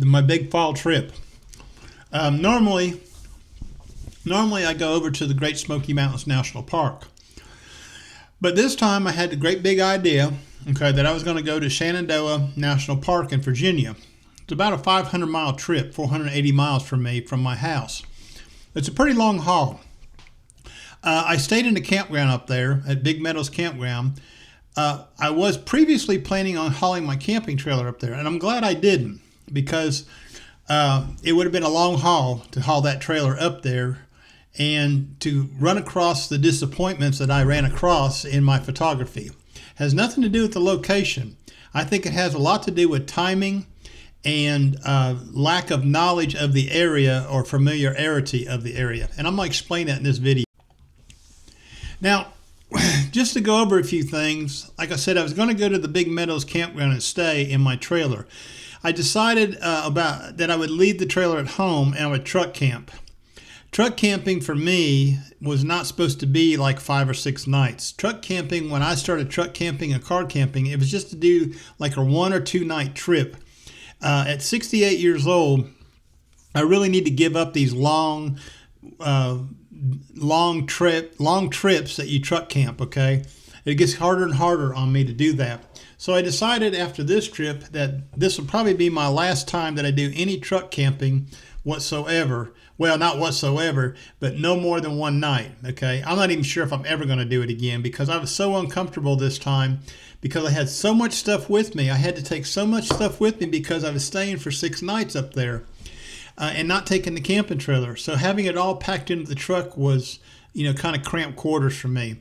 my big fall trip. Normally I go over to the Great Smoky Mountains National Park. But this time I had the great big idea, okay, that I was going to go to Shenandoah National Park in Virginia. It's about a 500-mile trip, 480 miles from me, from my house. It's a pretty long haul. I stayed in the campground up there at Big Meadows Campground. I was previously planning on hauling my camping trailer up there, and I'm glad I didn't, because it would have been a long haul to haul that trailer up there and to run across the disappointments that I ran across in my photography. It has nothing to do with the location. I think it has a lot to do with timing and lack of knowledge of the area or familiarity of the area. And I'm going to explain that in this video. Now, just to go over a few things, like I said, I was going to go to the Big Meadows Campground and stay in my trailer. I decided that I would leave the trailer at home and I would truck camp. Truck camping for me was not supposed to be like 5 or 6 nights. Truck camping, when I started truck camping and car camping, it was just to do like a 1 or 2 night trip. At 68 years old, I really need to give up these long trips that you truck camp, okay? It gets harder and harder on me to do that. So I decided after this trip that this will probably be my last time that I do any truck camping whatsoever. Well, not whatsoever, but no more than 1 night, okay? I'm not even sure if I'm ever going to do it again because I was so uncomfortable this time because I had so much stuff with me. I had to take so much stuff with me because I was staying for 6 nights up there and not taking the camping trailer. So having it all packed into the truck was, kind of cramped quarters for me.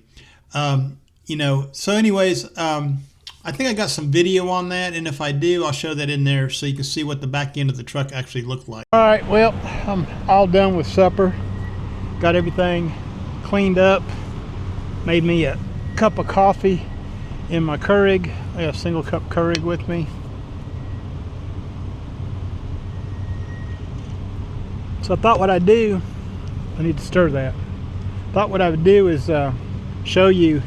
So anyways, I think I got some video on that, and if I do, I'll show that in there so you can see what the back end of the truck actually looked like. All right, well, I'm all done with supper. Got everything cleaned up. Made me a cup of coffee in my Keurig. I got a single cup Keurig with me. So I thought what I'd do, I need to stir that. Thought what I would do is show you,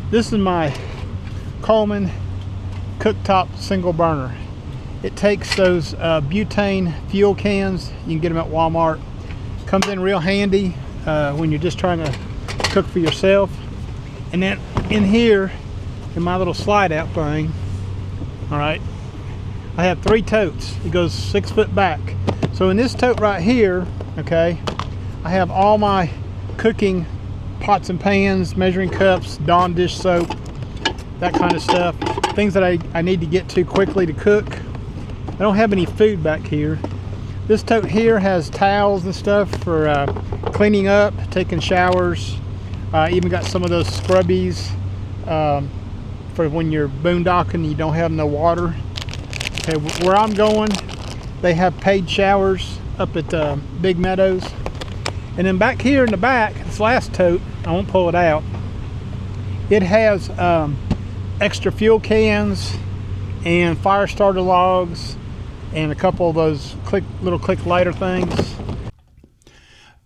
this is my Coleman cooktop single burner. It takes those butane fuel cans. You can get them at Walmart. Comes in real handy when you're just trying to cook for yourself. And then in here, in my little slide out thing, all right, I have 3 totes. It goes 6 foot back. So in this tote right here, okay, I have all my cooking pots and pans, measuring cups, Dawn dish soap, that kind of stuff. Things that I need to get to quickly to cook. I don't have any food back here. This tote here has towels and stuff for cleaning up, taking showers. Even got some of those scrubbies for when you're boondocking and you don't have no water. Okay, where I'm going, they have paid showers up at Big Meadows. And then back here in the back, this last tote, I won't pull it out, it has extra fuel cans and fire starter logs and a couple of those little click lighter things.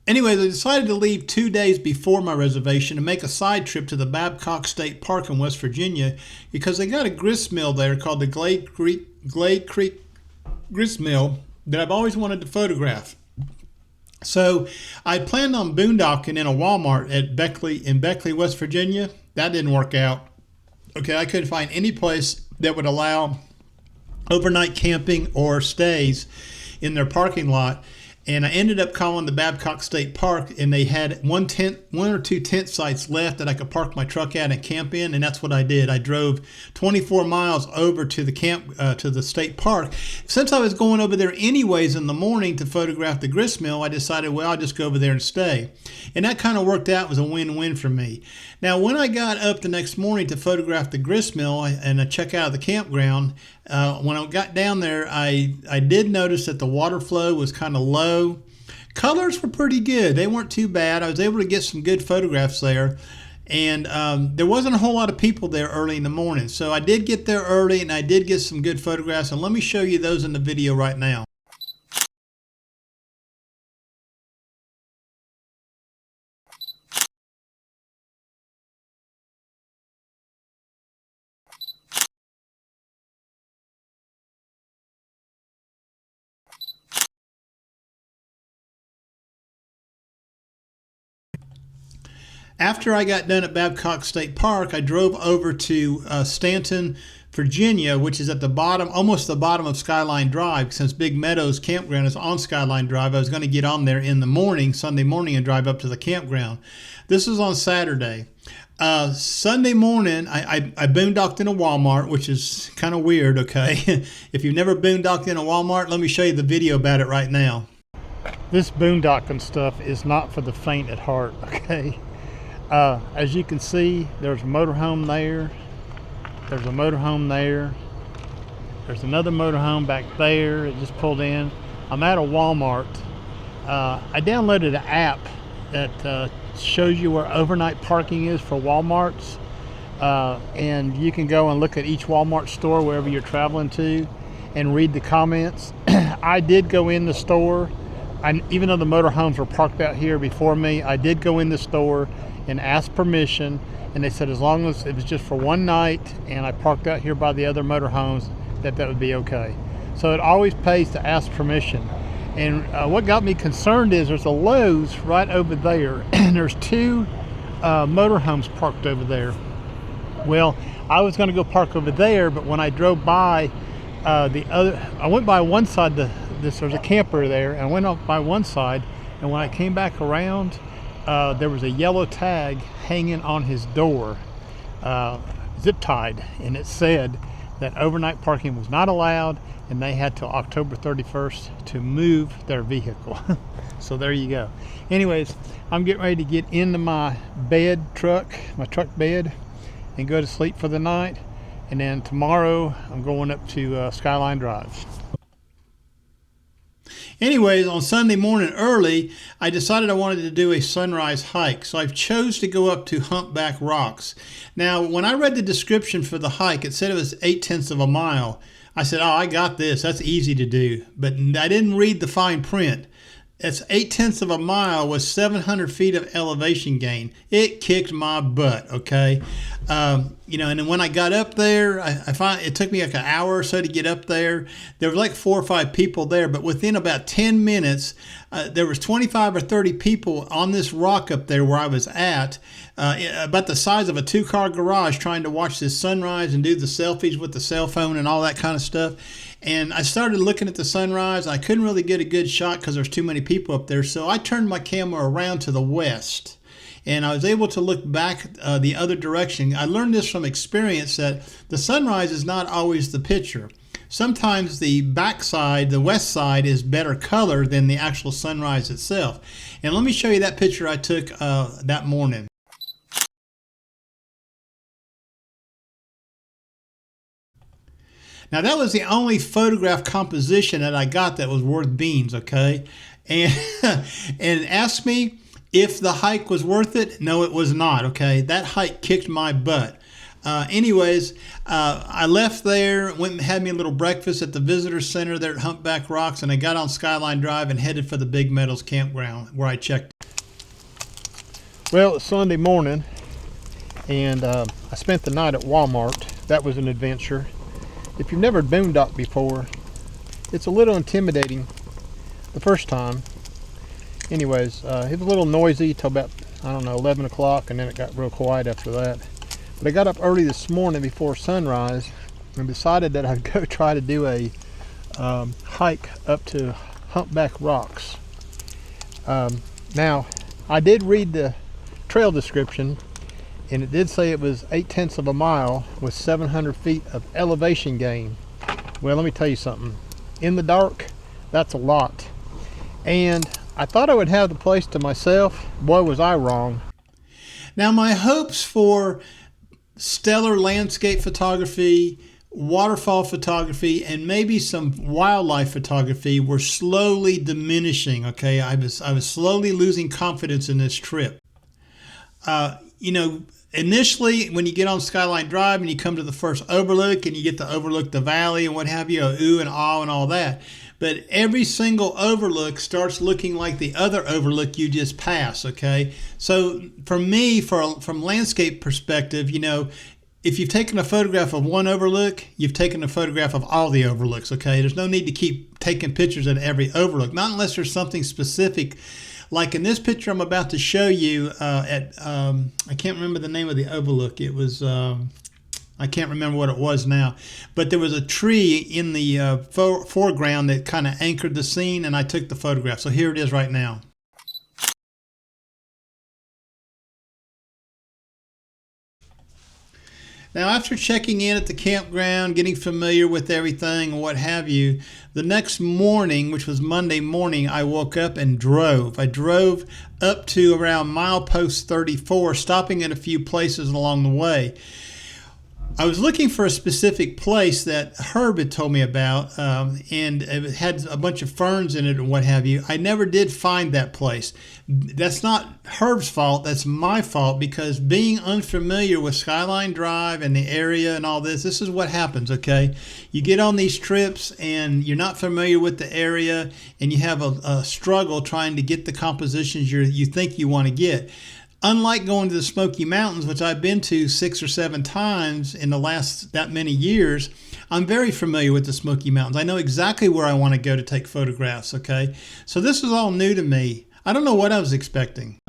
Anyways, I decided to leave 2 days before my reservation and make a side trip to the Babcock State Park in West Virginia because they got a grist mill there called the Glade Creek Grist Mill that I've always wanted to photograph. So I planned on boondocking in a Walmart at Beckley, West Virginia. That didn't work out. Okay, I couldn't find any place that would allow overnight camping or stays in their parking lot. And I ended up calling the Babcock State Park, and they had one or two tent sites left that I could park my truck at and camp in, and that's what I did. I drove 24 miles over to the state park. Since I was going over there anyways in the morning to photograph the grist mill, I decided, well, I'll just go over there and stay. And that kind of worked out. It was a win-win for me. Now, when I got up the next morning to photograph the grist mill and I check out the campground, when I got down there, I did notice that the water flow was kind of low. Colors were pretty good. They weren't too bad. I was able to get some good photographs there. And there wasn't a whole lot of people there early in the morning. So I did get there early and I did get some good photographs. And let me show you those in the video right now. After I got done at Babcock State Park, I drove over to Stanton, Virginia, which is at the bottom, almost the bottom of Skyline Drive. Since Big Meadows Campground is on Skyline Drive, I was going to get on there in the morning, Sunday morning, and drive up to the campground. This was on Saturday. Sunday morning, I boondocked in a Walmart, which is kind of weird, okay? If you've never boondocked in a Walmart, let me show you the video about it right now. This boondocking stuff is not for the faint at heart, okay? As you can see, there's a motorhome there. There's a motorhome there. There's another motorhome back there. It just pulled in. I'm at a Walmart. I downloaded an app that shows you where overnight parking is for Walmarts. And you can go and look at each Walmart store wherever you're traveling to and read the comments. I did go in the store. Even though the motorhomes were parked out here before me, I did go in the store and asked permission, and they said as long as it was just for one night and I parked out here by the other motorhomes, that would be okay. So it always pays to ask permission. And what got me concerned is there's a Lowe's right over there, and there's two motorhomes parked over there. Well, I was going to go park over there, but when I drove by I went by one side, there's a camper there, and I went up by one side, and when I came back around, there was a yellow tag hanging on his door, zip tied, and it said that overnight parking was not allowed, and they had till October 31st to move their vehicle. So there you go. Anyways, I'm getting ready to get into my truck bed, and go to sleep for the night. And then tomorrow I'm going up to Skyline Drive. Anyways, on Sunday morning early, I decided I wanted to do a sunrise hike. So I chose to go up to Humpback Rocks. Now, when I read the description for the hike, it said it was 0.8 of a mile. I said, oh, I got this. That's easy to do. But I didn't read the fine print. It's 0.8 of a mile with 700 feet of elevation gain. It kicked my butt, okay? You know, and then when I got up there, I found it took me like an hour or so to get up there. There were like 4 or 5 people there, but within about 10 minutes, there was 25 or 30 people on this rock up there where I was at, about the size of a 2-car garage, trying to watch this sunrise and do the selfies with the cell phone and all that kind of stuff. And I started looking at the sunrise. I couldn't really get a good shot because there's too many people up there. So I turned my camera around to the west, and I was able to look back the other direction. I learned this from experience, that the sunrise is not always the picture. Sometimes the backside, the west side, is better color than the actual sunrise itself. And let me show you that picture I took that morning. Now, that was the only photograph composition that I got that was worth beans, okay? And ask me if the hike was worth it. No, it was not, okay? That hike kicked my butt. Anyways, I left there, went and had me a little breakfast at the visitor center there at Humpback Rocks, and I got on Skyline Drive and headed for the Big Meadows campground where I checked. Well, it's Sunday morning, and I spent the night at Walmart. That was an adventure. If you've never boondocked before, it's a little intimidating the first time. Anyways, it was a little noisy till about, I don't know, 11 o'clock, and then it got real quiet after that. But I got up early this morning before sunrise and decided that I'd go try to do a hike up to Humpback Rocks. Now, I did read the trail description, and it did say it was 0.8 of a mile with 700 feet of elevation gain. Well, let me tell you something. In the dark, that's a lot. And I thought I would have the place to myself. Boy, was I wrong. Now, my hopes for stellar landscape photography, waterfall photography, and maybe some wildlife photography were slowly diminishing, okay? I was slowly losing confidence in this trip. You know, initially, when you get on Skyline Drive and you come to the first overlook and you get to overlook the valley and what have you, ooh and ah and all that. But every single overlook starts looking like the other overlook you just passed, okay? So for me, from landscape perspective, you know, if you've taken a photograph of one overlook, you've taken a photograph of all the overlooks, okay? There's no need to keep taking pictures at every overlook, not unless there's something specific Like in this picture I'm about to show you I can't remember the name of the overlook. It was I can't remember what it was now, but there was a tree in the foreground that kind of anchored the scene, and I took the photograph. So here it is right now. Now, after checking in at the campground, getting familiar with everything and what have you, the next morning, which was Monday morning, I woke up and drove. I drove up to around milepost 34, stopping at a few places along the way. I was looking for a specific place that Herb had told me about, and it had a bunch of ferns in it and what have you. I never did find that place. That's not Herb's fault, that's my fault, because being unfamiliar with Skyline Drive and the area and all this is what happens, okay? You get on these trips and you're not familiar with the area, and you have a struggle trying to get the compositions you think you want to get. Unlike going to the Smoky Mountains, which I've been to 6 or 7 times in the last that many years, I'm very familiar with the Smoky Mountains. I know exactly where I want to go to take photographs, okay? So this is all new to me. I don't know what I was expecting.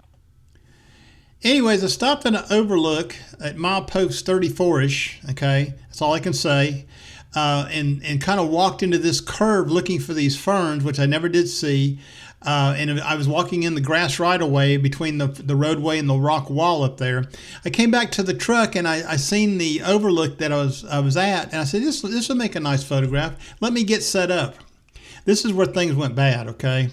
Anyways, I stopped at an overlook at milepost 34-ish, okay? That's all I can say. And kind of walked into this curve looking for these ferns, which I never did see. And I was walking in the grass right away between the roadway and the rock wall up there. I came back to the truck and I seen the overlook that I was at, and I said, this will make a nice photograph. Let me get set up. This is where things went bad, okay?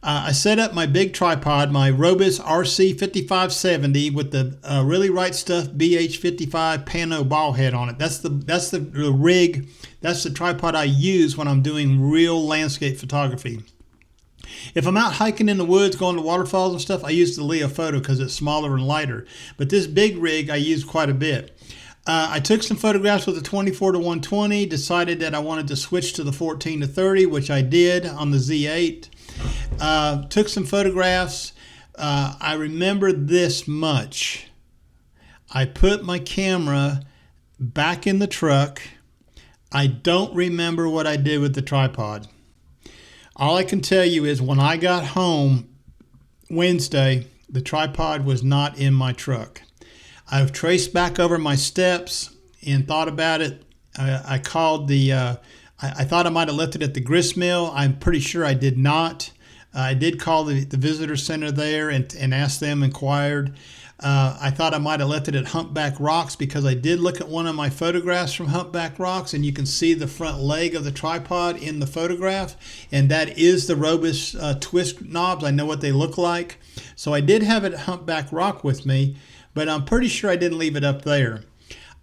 I set up my big tripod, my Robus RC5570 with the Really Right Stuff BH55 Pano ball head on it. That's the rig. That's the tripod I use when I'm doing real landscape photography. If I'm out hiking in the woods, going to waterfalls and stuff, I use the Leo Photo because it's smaller and lighter. But this big rig I use quite a bit. I took some photographs with the 24-120, decided that I wanted to switch to the 14-30, which I did on the Z8. Took some photographs. I remember this much. I put my camera back in the truck. I don't remember what I did with the tripod. All I can tell you is when I got home Wednesday, the tripod was not in my truck. I've traced back over my steps and thought about it. I called I thought I might have left it at the grist mill. I'm pretty sure I did not. I did call the visitor center there and ask them, inquired. I thought I might have left it at Humpback Rocks because I did look at one of my photographs from Humpback Rocks, and you can see the front leg of the tripod in the photograph, and that is the Robus twist knobs. I know what they look like. So I did have it at Humpback Rock with me, but I'm pretty sure I didn't leave it up there.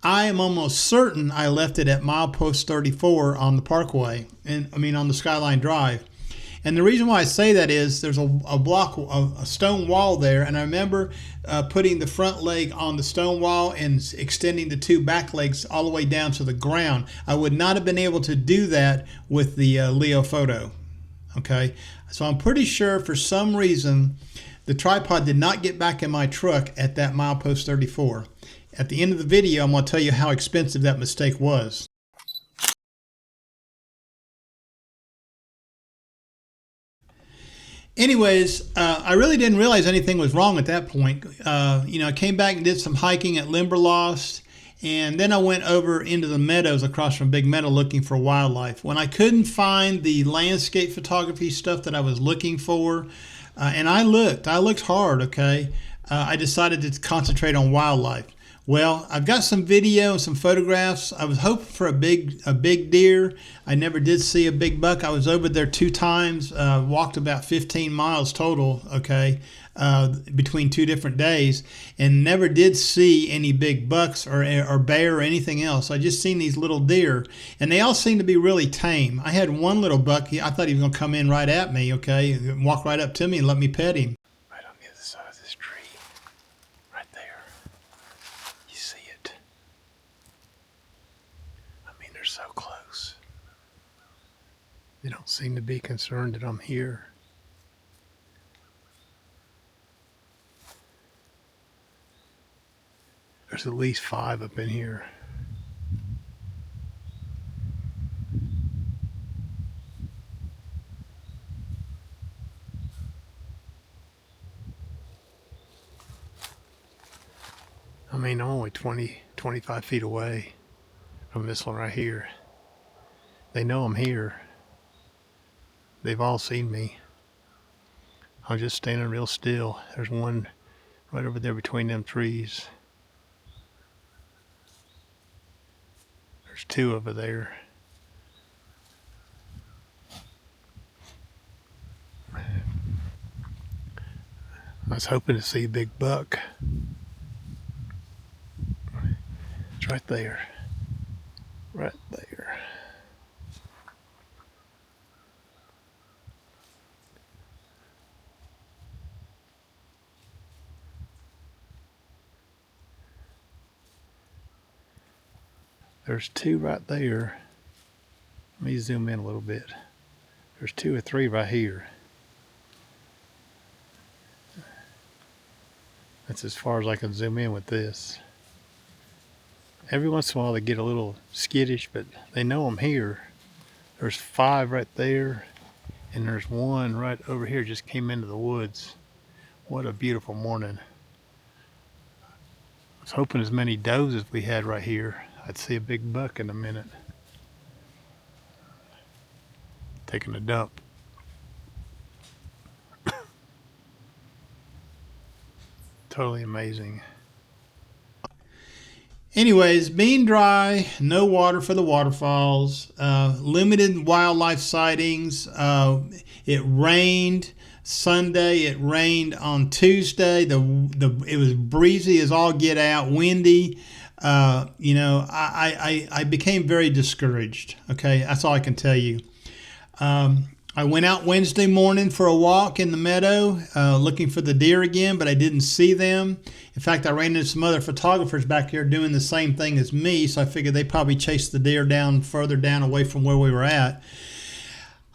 I am almost certain I left it at milepost 34 on the Parkway, on the Skyline Drive. And the reason why I say that is there's a stone wall there, and I remember putting the front leg on the stone wall and extending the two back legs all the way down to the ground. I would not have been able to do that with the Leo Photo. Okay, so I'm pretty sure for some reason the tripod did not get back in my truck at that milepost 34. At the end of the video, I'm going to tell you how expensive that mistake was. Anyways, I really didn't realize anything was wrong at that point. I came back and did some hiking at Limberlost, and then I went over into the meadows across from Big Meadow looking for wildlife. When I couldn't find the landscape photography stuff that I was looking for, and I looked hard, okay, I decided to concentrate on wildlife. Well, I've got some video and some photographs. I was hoping for a big deer. I never did see a big buck. I was over there 2 times, walked about 15 miles total, okay, between 2 different days, and never did see any big bucks or bear or anything else. I just seen these little deer, and they all seem to be really tame. I had one little buck. I thought he was going to come in right at me, okay, walk right up to me and let me pet him. Right on the other side of this tree, right there. You see it? They're so close. They don't seem to be concerned that I'm here. There's at least 5 up in here. mean, I'm only 25 feet away from this one right here. They know I'm here. They've all seen me. I'm just standing real still. There's one right over there between them trees. There's two over there. I was hoping to see a big buck. It's right there. Right there. There's two right there. Let me zoom in a little bit. There's two or three right here. That's as far as I can zoom in with this. Every once in a while they get a little skittish, but they know I'm here. There's 5 right there, and there's one right over here just came into the woods. What a beautiful morning. I was hoping as many does as we had right here, I'd see a big buck in a minute. Taking a dump. Totally amazing. Anyways, being dry, no water for the waterfalls, limited wildlife sightings. It rained Sunday. It rained on Tuesday. It was breezy as all get out, windy. I became very discouraged. Okay, that's all I can tell you. I went out Wednesday morning for a walk in the meadow, looking for the deer again, but I didn't see them. In fact, I ran into some other photographers back here doing the same thing as me, so I figured they probably chased the deer down further down away from where we were at.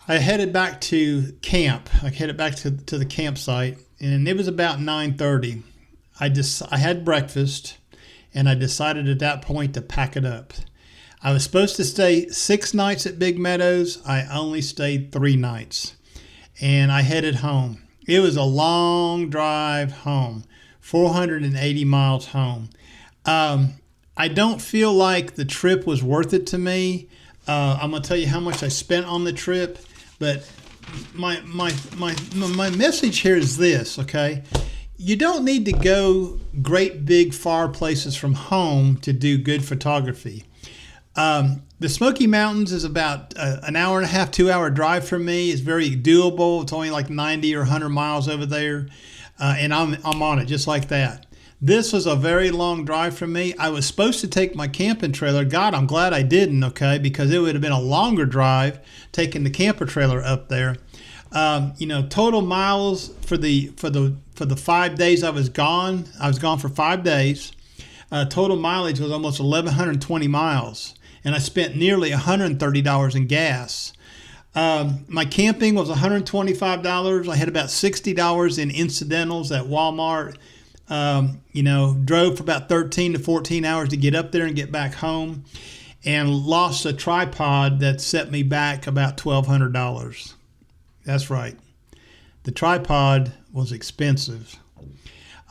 I headed back to camp. I headed back to the campsite, and it was about 9:30. I had breakfast, and I decided at that point to pack it up. I was supposed to stay 6 nights at Big Meadows. I only stayed 3 nights, and I headed home. It was a long drive home, 480 miles home. I don't feel like the trip was worth it to me. I'm gonna tell you how much I spent on the trip, but my message here is this, okay? You don't need to go great big far places from home to do good photography. The Smoky Mountains is about an hour and a half, 2-hour drive from me. It's very doable. It's only like 90 or 100 miles over there, and I'm on it just like that. This was a very long drive from me. I was supposed to take my camping trailer. God, I'm glad I didn't, okay, because it would have been a longer drive taking the camper trailer up there. Total miles for the 5 days I was gone. I was gone for 5 days. Total mileage was almost 1,120 miles. And I spent nearly $130 in gas. My camping was $125. I had about $60 in incidentals at Walmart. Drove for about 13 to 14 hours to get up there and get back home, and lost a tripod that set me back about $1,200. That's right. The tripod was expensive.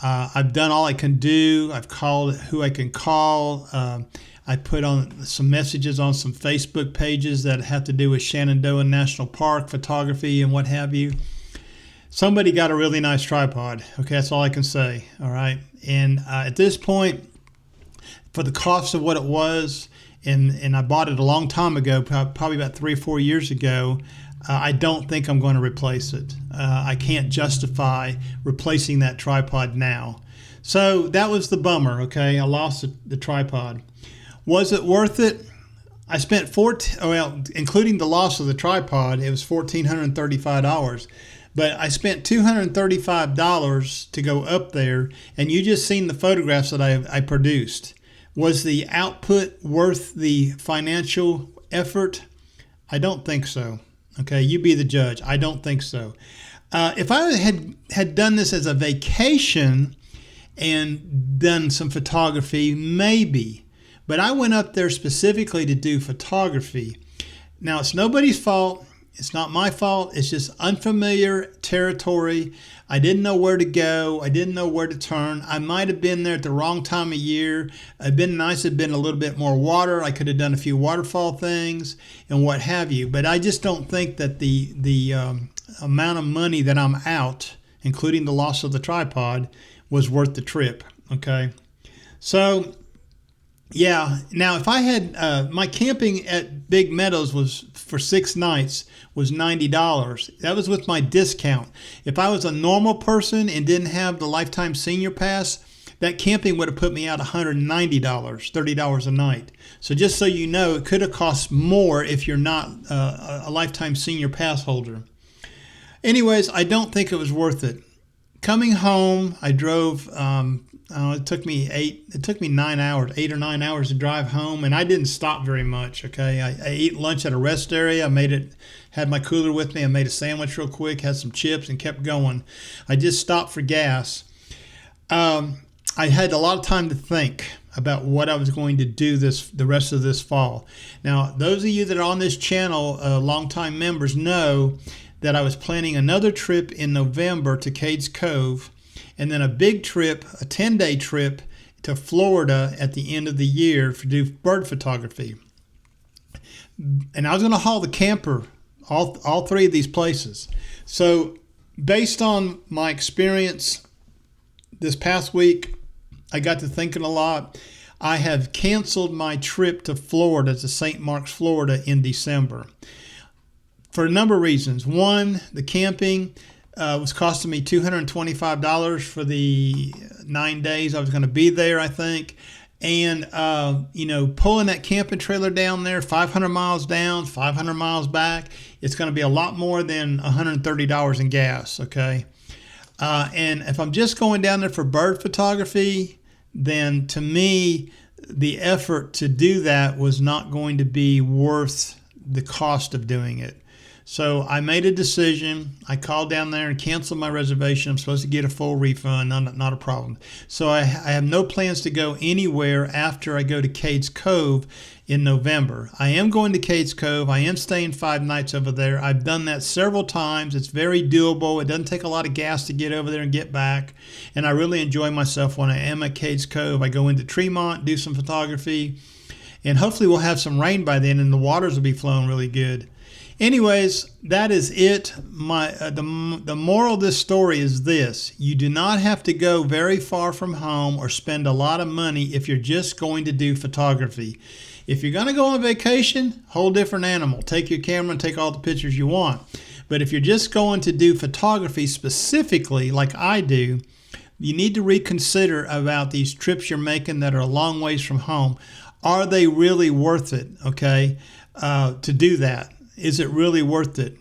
I've done all I can do. I've called who I can call. I put on some messages on some Facebook pages that have to do with Shenandoah National Park photography and what have you. Somebody got a really nice tripod. Okay, that's all I can say. All right. And at this point, for the cost of what it was, and I bought it a long time ago, probably about 3 or 4 years ago, I don't think I'm going to replace it. I can't justify replacing that tripod now. So that was the bummer, okay? I lost the tripod. Was it worth it? I spent including the loss of the tripod, it was $1,435. But I spent $235 to go up there, and you just seen the photographs that I produced. Was the output worth the financial effort? I don't think so. Okay, you be the judge. I don't think so. If I had done this as a vacation and done some photography, maybe. But I went up there specifically to do photography. Now, it's nobody's fault. It's not my fault. It's just unfamiliar territory. I didn't know where to go. I didn't know where to turn. I might have been there at the wrong time of year. It'd been nice. It'd been a little bit more water. I could have done a few waterfall things and what have you. But I just don't think that the amount of money that I'm out, including the loss of the tripod, was worth the trip. Okay, so yeah. Now, if I had my camping at Big Meadows was for 6 nights was $90. That was with my discount. If I was a normal person and didn't have the lifetime senior pass, that camping would have put me out $190, $30 a night. So just so you know, it could have cost more if you're not a lifetime senior pass holder. Anyways, I don't think it was worth it. Coming home, I drove. It took me 8 or 9 hours to drive home, and I didn't stop very much. Okay, I ate lunch at a rest area. Had my cooler with me. I made a sandwich real quick, had some chips, and kept going. I just stopped for gas. I had a lot of time to think about what I was going to do the rest of this fall. Now, those of you that are on this channel, longtime members, know that I was planning another trip in November to Cades Cove, and then a big trip, a 10-day trip to Florida at the end of the year to do bird photography. And I was going to haul the camper all 3 of these places. So based on my experience this past week, I got to thinking a lot. I have canceled my trip to Florida, to St. Marks, Florida in December, for a number of reasons. One, the camping was costing me $225 for the 9 days I was going to be there, I think. And, pulling that camping trailer down there, 500 miles down, 500 miles back, it's going to be a lot more than $130 in gas, okay? And if I'm just going down there for bird photography, then to me, the effort to do that was not going to be worth the cost of doing it. So I made a decision. I called down there and canceled my reservation. I'm supposed to get a full refund, not a problem. So I have no plans to go anywhere after I go to Cades Cove in November. I am going to Cades Cove. I am staying 5 nights over there. I've done that several times. It's very doable. It doesn't take a lot of gas to get over there and get back. And I really enjoy myself when I am at Cades Cove. I go into Tremont, do some photography, and hopefully we'll have some rain by then and the waters will be flowing really good. Anyways, that is it. The moral of this story is this: you do not have to go very far from home or spend a lot of money if you're just going to do photography. If you're going to go on vacation, whole different animal. Take your camera and take all the pictures you want. But if you're just going to do photography specifically, like I do, you need to reconsider about these trips you're making that are a long ways from home. Are they really worth it, okay, to do that? Is it really worth it?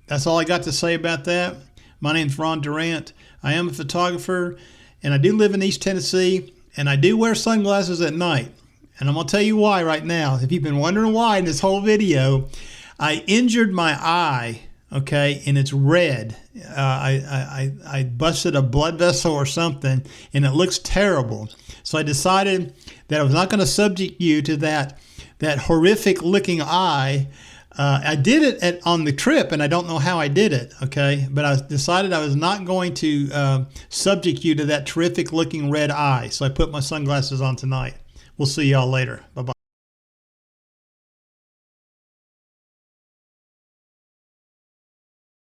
That's all I got to say about that. My name's Ron Durant. I am a photographer, and I do live in East Tennessee, and I do wear sunglasses at night. And I'm going to tell you why right now. If you've been wondering why in this whole video, I injured my eye, okay, and it's red. I busted a blood vessel or something, and it looks terrible. So I decided that I was not going to subject you to that horrific looking eye. I did it on the trip, and I don't know how I did it, okay? But I decided I was not going to subject you to that terrific looking red eye. So I put my sunglasses on tonight. We'll see y'all later. Bye-bye.